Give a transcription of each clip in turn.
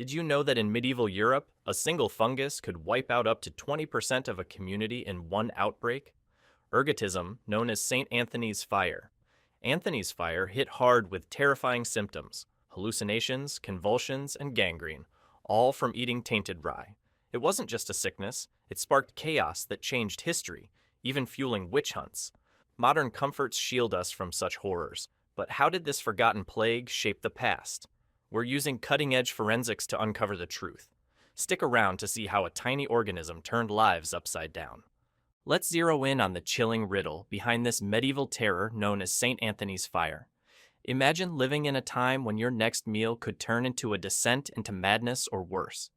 Did you know that in medieval Europe, a single fungus could wipe out up to 20% of a community in one outbreak? Ergotism, known as St. Anthony's fire. Anthony's fire hit hard with terrifying symptoms: hallucinations, convulsions, and gangrene, all from eating tainted rye. It wasn't just a sickness, it sparked chaos that changed history, even fueling witch hunts. Modern comforts shield us from such horrors, but how did this forgotten plague shape the past? We're using cutting-edge forensics to uncover the truth. Stick around to see how a tiny organism turned lives upside down. Let's zero in on the chilling riddle behind this medieval terror known as St. Anthony's fire. Imagine living in a time when your next meal could turn into a descent into madness or worse.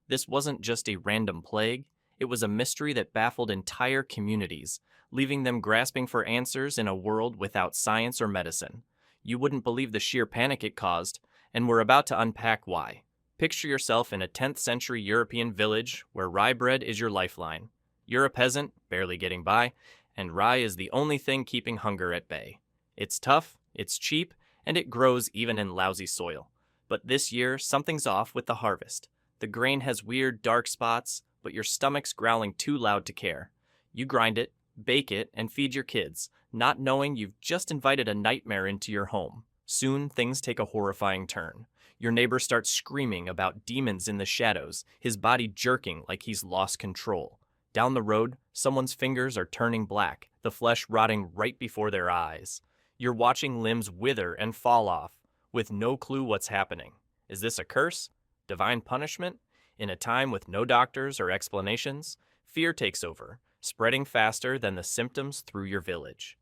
This wasn't just a random plague, it was a mystery that baffled entire communities, leaving them grasping for answers in a world without science or medicine. You wouldn't believe the sheer panic it caused, and we're about to unpack why. Picture yourself in a 10th century European village where rye bread is your lifeline. You're a peasant, barely getting by, and rye is the only thing keeping hunger at bay. It's tough, it's cheap, and it grows even in lousy soil. But this year, something's off with the harvest. The grain has weird, dark spots, but your stomach's growling too loud to care. You grind it, bake it, and feed your kids, not knowing you've just invited a nightmare into your home. Soon, things take a horrifying turn. Your neighbor starts screaming about demons in the shadows, his body jerking like he's lost control. Down the road, someone's fingers are turning black, the flesh rotting right before their eyes. You're watching limbs wither and fall off, with no clue what's happening. Is this a curse? Divine punishment? In a time with no doctors or explanations, fear takes over, spreading faster than the symptoms through your village.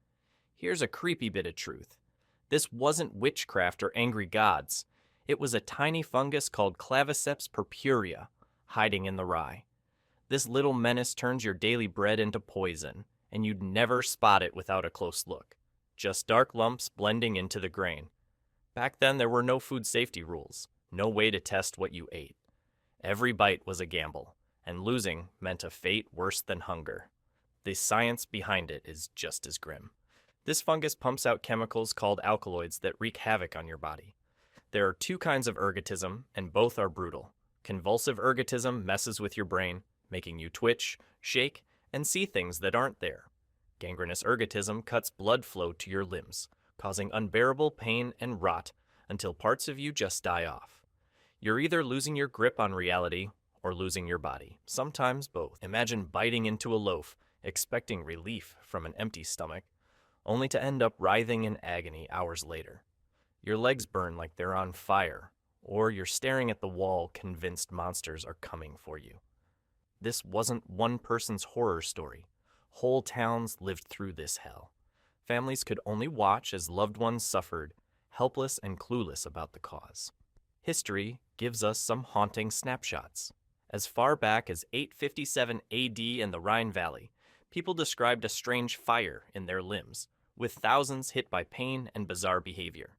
Here's a creepy bit of truth. This wasn't witchcraft or angry gods. It was a tiny fungus called Claviceps purpurea, hiding in the rye. This little menace turns your daily bread into poison, and you'd never spot it without a close look. Just dark lumps blending into the grain. Back then, there were no food safety rules, no way to test what you ate. Every bite was a gamble, and losing meant a fate worse than hunger. The science behind it is just as grim. This fungus pumps out chemicals called alkaloids that wreak havoc on your body. There are two kinds of ergotism, and both are brutal. Convulsive ergotism messes with your brain, making you twitch, shake, and see things that aren't there. Gangrenous ergotism cuts blood flow to your limbs, causing unbearable pain and rot until parts of you just die off. You're either losing your grip on reality or losing your body, sometimes both. Imagine biting into a loaf, expecting relief from an empty stomach, only to end up writhing in agony hours later. Your legs burn like they're on fire, or you're staring at the wall convinced monsters are coming for you. This wasn't one person's horror story. Whole towns lived through this hell. Families could only watch as loved ones suffered, helpless and clueless about the cause. History gives us some haunting snapshots. As far back as 857 AD in the Rhine Valley, people described a strange fire in their limbs, with thousands hit by pain and bizarre behavior.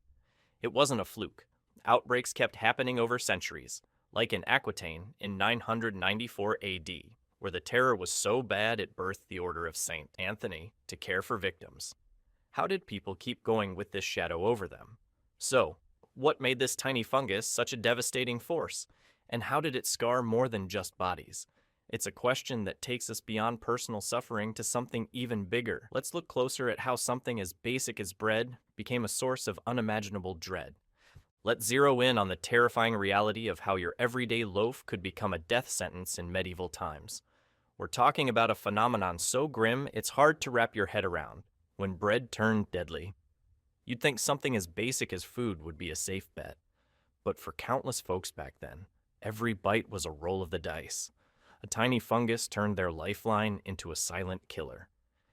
It wasn't a fluke. Outbreaks kept happening over centuries, like in Aquitaine in 994 AD, where the terror was so bad it birthed the Order of St. Anthony to care for victims. How did people keep going with this shadow over them? So, what made this tiny fungus such a devastating force? And how did it scar more than just bodies? It's a question that takes us beyond personal suffering to something even bigger. Let's look closer at how something as basic as bread became a source of unimaginable dread. Let's zero in on the terrifying reality of how your everyday loaf could become a death sentence in medieval times. We're talking about a phenomenon so grim it's hard to wrap your head around: when bread turned deadly. You'd think something as basic as food would be a safe bet. But for countless folks back then, every bite was a roll of the dice. A tiny fungus turned their lifeline into a silent killer,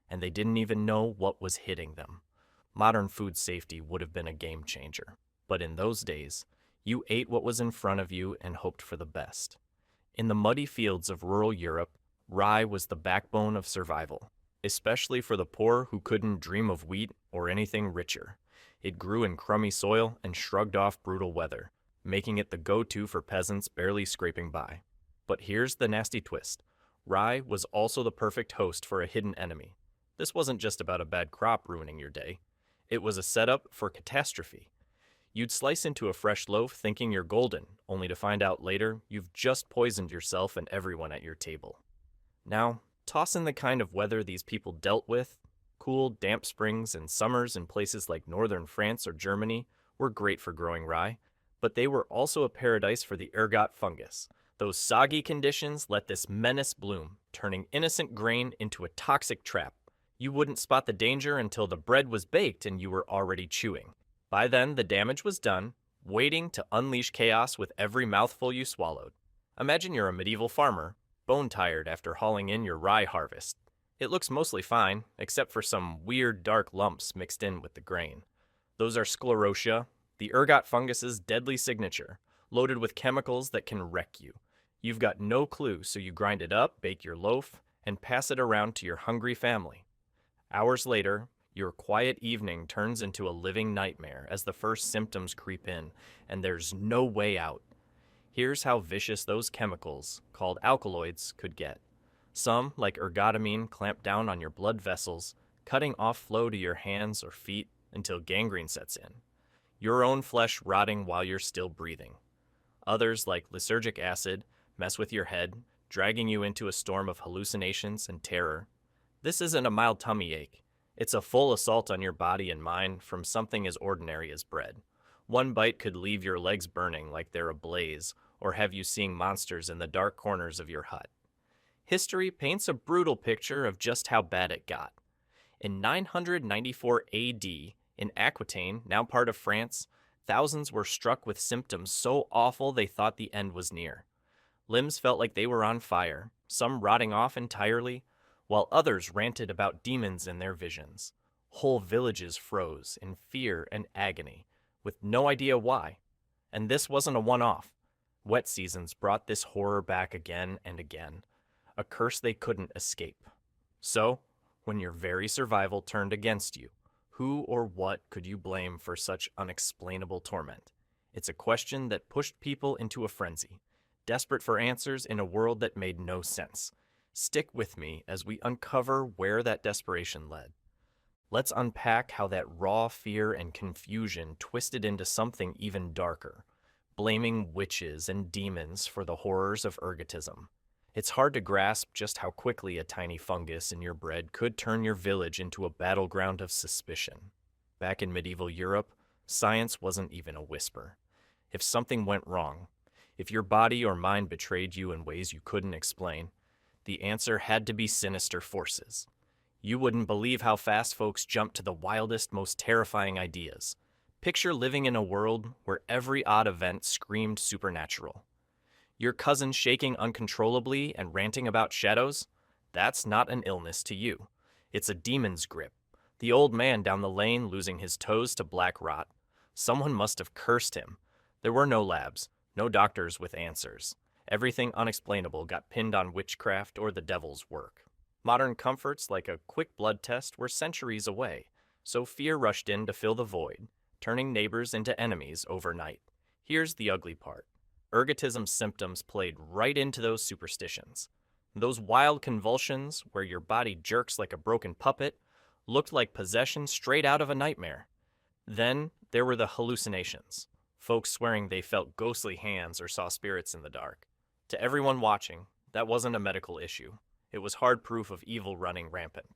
and they didn't even know what was hitting them. Modern food safety would have been a game changer. But in those days, you ate what was in front of you and hoped for the best. In the muddy fields of rural Europe, rye was the backbone of survival, especially for the poor who couldn't dream of wheat or anything richer. It grew in crummy soil and shrugged off brutal weather, making it the go-to for peasants barely scraping by. But here's the nasty twist. Rye was also the perfect host for a hidden enemy. This wasn't just about a bad crop ruining your day. It was a setup for catastrophe. You'd slice into a fresh loaf thinking you're golden, only to find out later you've just poisoned yourself and everyone at your table. Now, toss in the kind of weather these people dealt with. Cool, damp springs and summers in places like northern France or Germany were great for growing rye, but they were also a paradise for the ergot fungus. Those soggy conditions let this menace bloom, turning innocent grain into a toxic trap. You wouldn't spot the danger until the bread was baked and you were already chewing. By then, the damage was done, waiting to unleash chaos with every mouthful you swallowed. Imagine you're a medieval farmer, bone-tired after hauling in your rye harvest. It looks mostly fine, except for some weird dark lumps mixed in with the grain. Those are sclerotia, the ergot fungus's deadly signature, loaded with chemicals that can wreck you. You've got no clue, so you grind it up, bake your loaf, and pass it around to your hungry family. Hours later, your quiet evening turns into a living nightmare as the first symptoms creep in, and there's no way out. Here's how vicious those chemicals, called alkaloids, could get. Some, like ergotamine, clamp down on your blood vessels, cutting off flow to your hands or feet until gangrene sets in. Your own flesh rotting while you're still breathing. Others, like lysergic acid, mess with your head, dragging you into a storm of hallucinations and terror. This isn't a mild tummy ache. It's a full assault on your body and mind from something as ordinary as bread. One bite could leave your legs burning like they're ablaze, or have you seeing monsters in the dark corners of your hut. History paints a brutal picture of just how bad it got. In 994 AD, in Aquitaine, now part of France, thousands were struck with symptoms so awful they thought the end was near. Limbs felt like they were on fire, some rotting off entirely, while others ranted about demons in their visions. Whole villages froze in fear and agony, with no idea why. And this wasn't a one-off. Wet seasons brought this horror back again and again, a curse they couldn't escape. So, when your very survival turned against you, who or what could you blame for such unexplainable torment? It's a question that pushed people into a frenzy, desperate for answers in a world that made no sense. Stick with me as we uncover where that desperation led. Let's unpack how that raw fear and confusion twisted into something even darker, blaming witches and demons for the horrors of ergotism. It's hard to grasp just how quickly a tiny fungus in your bread could turn your village into a battleground of suspicion. Back in medieval Europe, science wasn't even a whisper. If something went wrong, if your body or mind betrayed you in ways you couldn't explain, the answer had to be sinister forces. You wouldn't believe how fast folks jumped to the wildest, most terrifying ideas. Picture living in a world where every odd event screamed supernatural. Your cousin shaking uncontrollably and ranting about shadows? That's not an illness to you. It's a demon's grip. The old man down the lane losing his toes to black rot. Someone must have cursed him. There were no labs, no doctors with answers. Everything unexplainable got pinned on witchcraft or the devil's work. Modern comforts like a quick blood test were centuries away, so fear rushed in to fill the void, turning neighbors into enemies overnight. Here's the ugly part. Ergotism symptoms played right into those superstitions. Those wild convulsions, where your body jerks like a broken puppet, looked like possession straight out of a nightmare. Then there were the hallucinations, folks swearing they felt ghostly hands or saw spirits in the dark. To everyone watching, that wasn't a medical issue. It was hard proof of evil running rampant.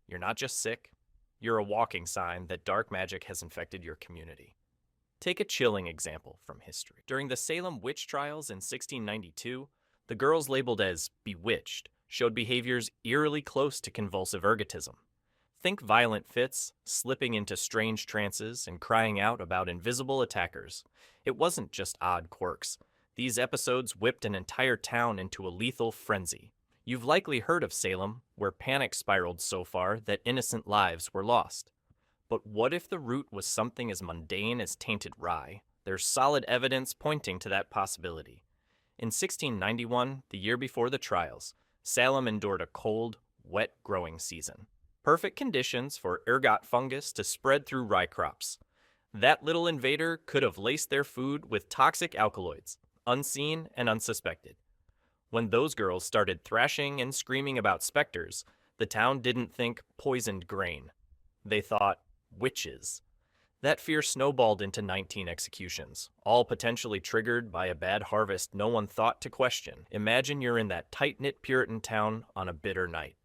You're not just sick, you're a walking sign that dark magic has infected your community. Take a chilling example from history. During the Salem witch trials in 1692, the girls labeled as bewitched showed behaviors eerily close to convulsive ergotism. Think violent fits, slipping into strange trances, and crying out about invisible attackers. It wasn't just odd quirks. These episodes whipped an entire town into a lethal frenzy. You've likely heard of Salem, where panic spiraled so far that innocent lives were lost. But what if the root was something as mundane as tainted rye? There's solid evidence pointing to that possibility. In 1691, the year before the trials, Salem endured a cold, wet growing season. Perfect conditions for ergot fungus to spread through rye crops. That little invader could have laced their food with toxic alkaloids, unseen and unsuspected. When those girls started thrashing and screaming about specters, the town didn't think poisoned grain. They thought witches. That fear snowballed into 19 executions, all potentially triggered by a bad harvest no one thought to question. Imagine you're in that tight-knit Puritan town on a bitter night.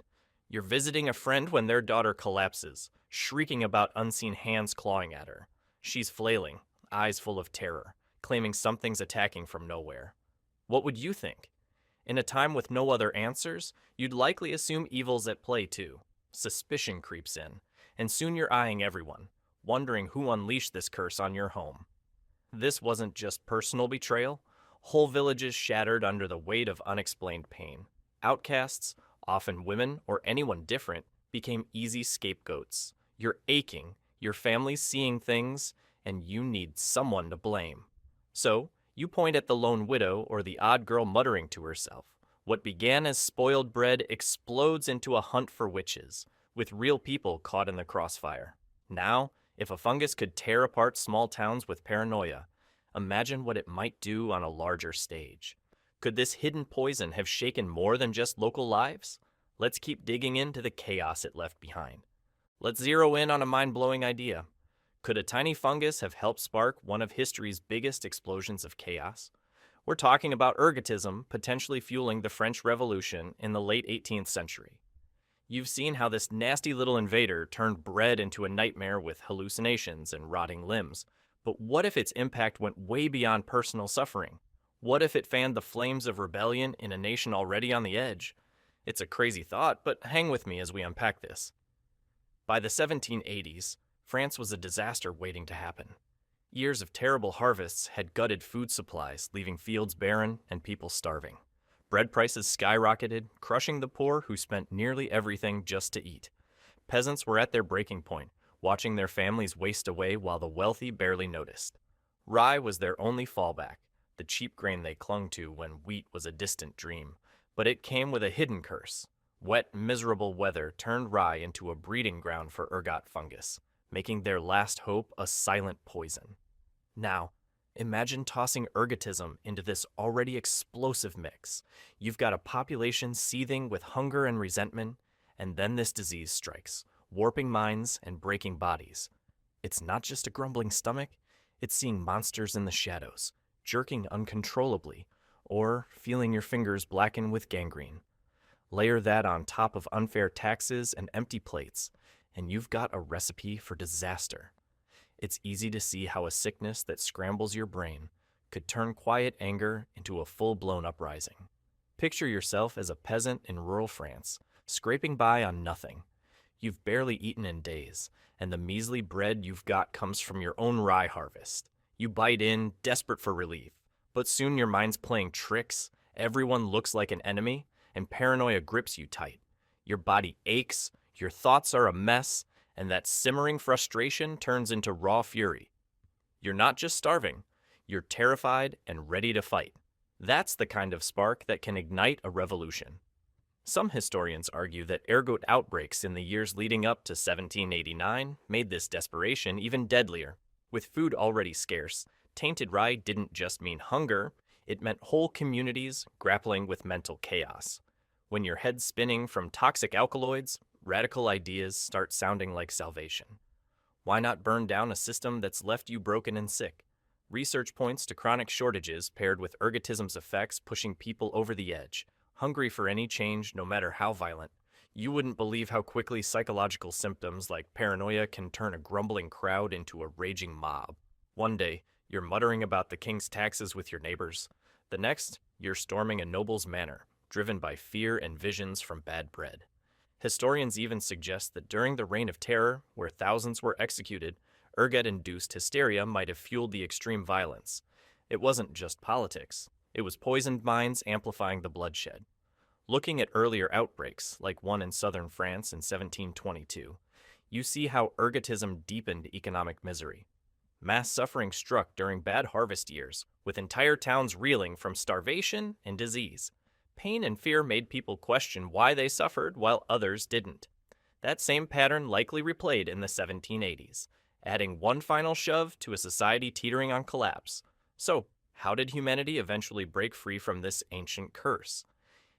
You're visiting a friend when their daughter collapses, shrieking about unseen hands clawing at her. She's flailing, eyes full of terror, claiming something's attacking from nowhere. What would you think? In a time with no other answers, you'd likely assume evil's at play too. Suspicion creeps in, and soon you're eyeing everyone, wondering who unleashed this curse on your home. This wasn't just personal betrayal. Whole villages shattered under the weight of unexplained pain. Outcasts, often women or anyone different, became easy scapegoats. You're aching, your family's seeing things, and you need someone to blame. So, you point at the lone widow or the odd girl muttering to herself. What began as spoiled bread explodes into a hunt for witches, with real people caught in the crossfire. Now, if a fungus could tear apart small towns with paranoia, imagine what it might do on a larger stage. Could this hidden poison have shaken more than just local lives? Let's keep digging into the chaos it left behind. Let's zero in on a mind-blowing idea. Could a tiny fungus have helped spark one of history's biggest explosions of chaos? We're talking about ergotism potentially fueling the French Revolution in the late 18th century. You've seen how this nasty little invader turned bread into a nightmare with hallucinations and rotting limbs. But what if its impact went way beyond personal suffering? What if it fanned the flames of rebellion in a nation already on the edge? It's a crazy thought, but hang with me as we unpack this. By the 1780s, France was a disaster waiting to happen. Years of terrible harvests had gutted food supplies, leaving fields barren and people starving. Bread prices skyrocketed, crushing the poor who spent nearly everything just to eat. Peasants were at their breaking point, watching their families waste away while the wealthy barely noticed. Rye was their only fallback, the cheap grain they clung to when wheat was a distant dream. But it came with a hidden curse. Wet, miserable weather turned rye into a breeding ground for ergot fungus, making their last hope a silent poison. Now, imagine tossing ergotism into this already explosive mix. You've got a population seething with hunger and resentment, and then this disease strikes, warping minds and breaking bodies. It's not just a grumbling stomach, it's seeing monsters in the shadows, jerking uncontrollably, or feeling your fingers blacken with gangrene. Layer that on top of unfair taxes and empty plates, and you've got a recipe for disaster. It's easy to see how a sickness that scrambles your brain could turn quiet anger into a full-blown uprising. Picture yourself as a peasant in rural France, scraping by on nothing. You've barely eaten in days, and the measly bread you've got comes from your own rye harvest. You bite in, desperate for relief, but soon your mind's playing tricks, everyone looks like an enemy, and paranoia grips you tight. Your body aches, your thoughts are a mess, and that simmering frustration turns into raw fury. You're not just starving, you're terrified and ready to fight. That's the kind of spark that can ignite a revolution. Some historians argue that ergot outbreaks in the years leading up to 1789 made this desperation even deadlier. With food already scarce, tainted rye didn't just mean hunger, it meant whole communities grappling with mental chaos. When your head's spinning from toxic alkaloids, radical ideas start sounding like salvation. Why not burn down a system that's left you broken and sick? Research points to chronic shortages paired with ergotism's effects pushing people over the edge, hungry for any change no matter how violent. You wouldn't believe how quickly psychological symptoms like paranoia can turn a grumbling crowd into a raging mob. One day, you're muttering about the king's taxes with your neighbors. The next, you're storming a noble's manor, driven by fear and visions from bad bread. Historians even suggest that during the Reign of Terror, where thousands were executed, ergot-induced hysteria might have fueled the extreme violence. It wasn't just politics. It was poisoned minds amplifying the bloodshed. Looking at earlier outbreaks, like one in southern France in 1722, you see how ergotism deepened economic misery. Mass suffering struck during bad harvest years, with entire towns reeling from starvation and disease. Pain and fear made people question why they suffered while others didn't. That same pattern likely replayed in the 1780s, adding one final shove to a society teetering on collapse. So, how did humanity eventually break free from this ancient curse?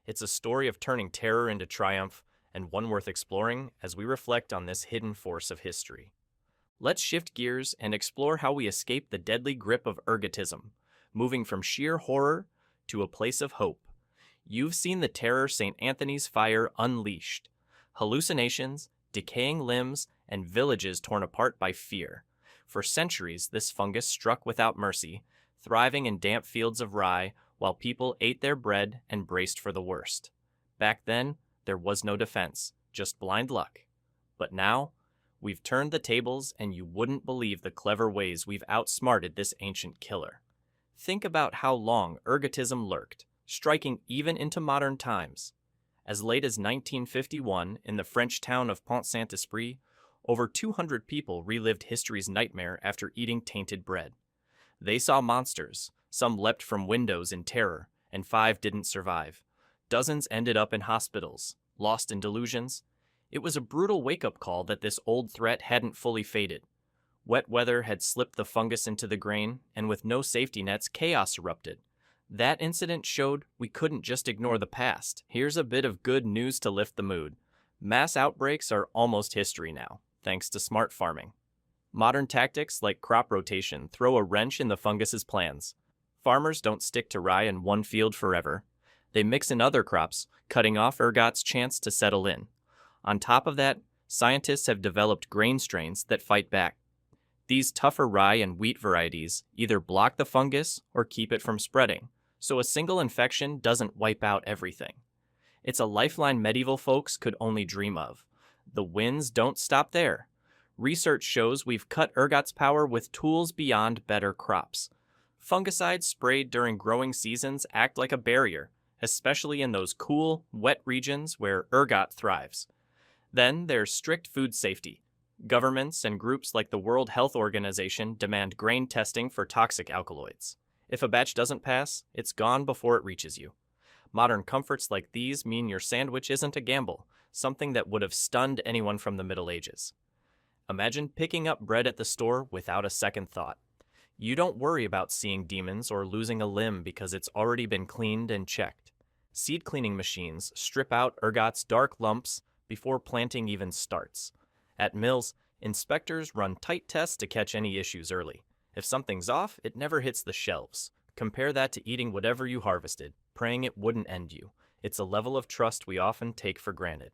It's a story of turning terror into triumph, and one worth exploring as we reflect on this hidden force of history. Let's shift gears and explore how we escape the deadly grip of ergotism, moving from sheer horror to a place of hope. You've seen the terror St. Anthony's fire unleashed: hallucinations, decaying limbs, and villages torn apart by fear. For centuries, this fungus struck without mercy, thriving in damp fields of rye while people ate their bread and braced for the worst. Back then, there was no defense, just blind luck. But now, we've turned the tables, and you wouldn't believe the clever ways we've outsmarted this ancient killer. Think about how long ergotism lurked, striking even into modern times. As late as 1951, in the French town of Pont-Saint-Esprit, over 200 people relived history's nightmare after eating tainted bread. They saw monsters, some leapt from windows in terror, and 5 didn't survive. Dozens ended up in hospitals, lost in delusions. It was a brutal wake-up call that this old threat hadn't fully faded. Wet weather had slipped the fungus into the grain, and with no safety nets, chaos erupted. That incident showed we couldn't just ignore the past. Here's a bit of good news to lift the mood. Mass outbreaks are almost history now, thanks to smart farming. Modern tactics like crop rotation throw a wrench in the fungus's plans. Farmers don't stick to rye in one field forever. They mix in other crops, cutting off ergot's chance to settle in. On top of that, scientists have developed grain strains that fight back. These tougher rye and wheat varieties either block the fungus or keep it from spreading, so a single infection doesn't wipe out everything. It's a lifeline medieval folks could only dream of. The wins don't stop there. Research shows we've cut ergot's power with tools beyond better crops. Fungicides sprayed during growing seasons act like a barrier, especially in those cool, wet regions where ergot thrives. Then there's strict food safety. Governments and groups like the World Health Organization demand grain testing for toxic alkaloids. If a batch doesn't pass, it's gone before it reaches you. Modern comforts like these mean your sandwich isn't a gamble, something that would have stunned anyone from the Middle Ages. Imagine picking up bread at the store without a second thought. You don't worry about seeing demons or losing a limb because it's already been cleaned and checked. Seed cleaning machines strip out ergot's dark lumps before planting even starts. At mills, inspectors run tight tests to catch any issues early. If something's off, it never hits the shelves. Compare that to eating whatever you harvested, praying it wouldn't end you. It's a level of trust we often take for granted.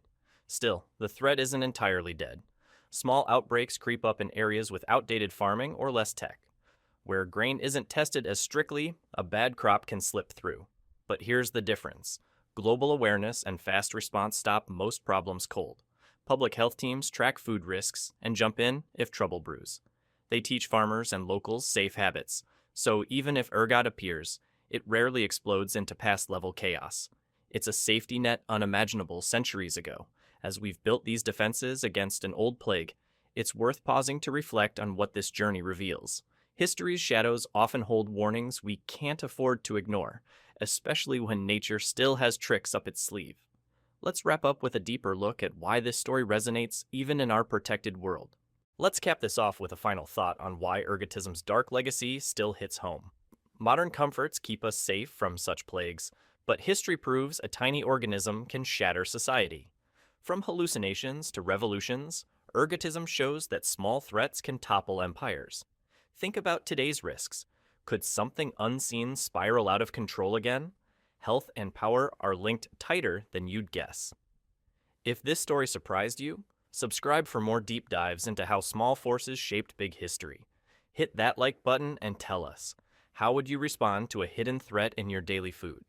Still, the threat isn't entirely dead. Small outbreaks creep up in areas with outdated farming or less tech. Where grain isn't tested as strictly, a bad crop can slip through. But here's the difference. Global awareness and fast response stop most problems cold. Public health teams track food risks and jump in if trouble brews. They teach farmers and locals safe habits, so even if ergot appears, it rarely explodes into past-level chaos. It's a safety net unimaginable centuries ago. As we've built these defenses against an old plague, it's worth pausing to reflect on what this journey reveals. History's shadows often hold warnings we can't afford to ignore, especially when nature still has tricks up its sleeve. Let's wrap up with a deeper look at why this story resonates even in our protected world. Let's cap this off with a final thought on why ergotism's dark legacy still hits home. Modern comforts keep us safe from such plagues, but history proves a tiny organism can shatter society. From hallucinations to revolutions, ergotism shows that small threats can topple empires. Think about today's risks. Could something unseen spiral out of control again? Health and power are linked tighter than you'd guess. If this story surprised you, subscribe for more deep dives into how small forces shaped big history. Hit that like button and tell us, how would you respond to a hidden threat in your daily food?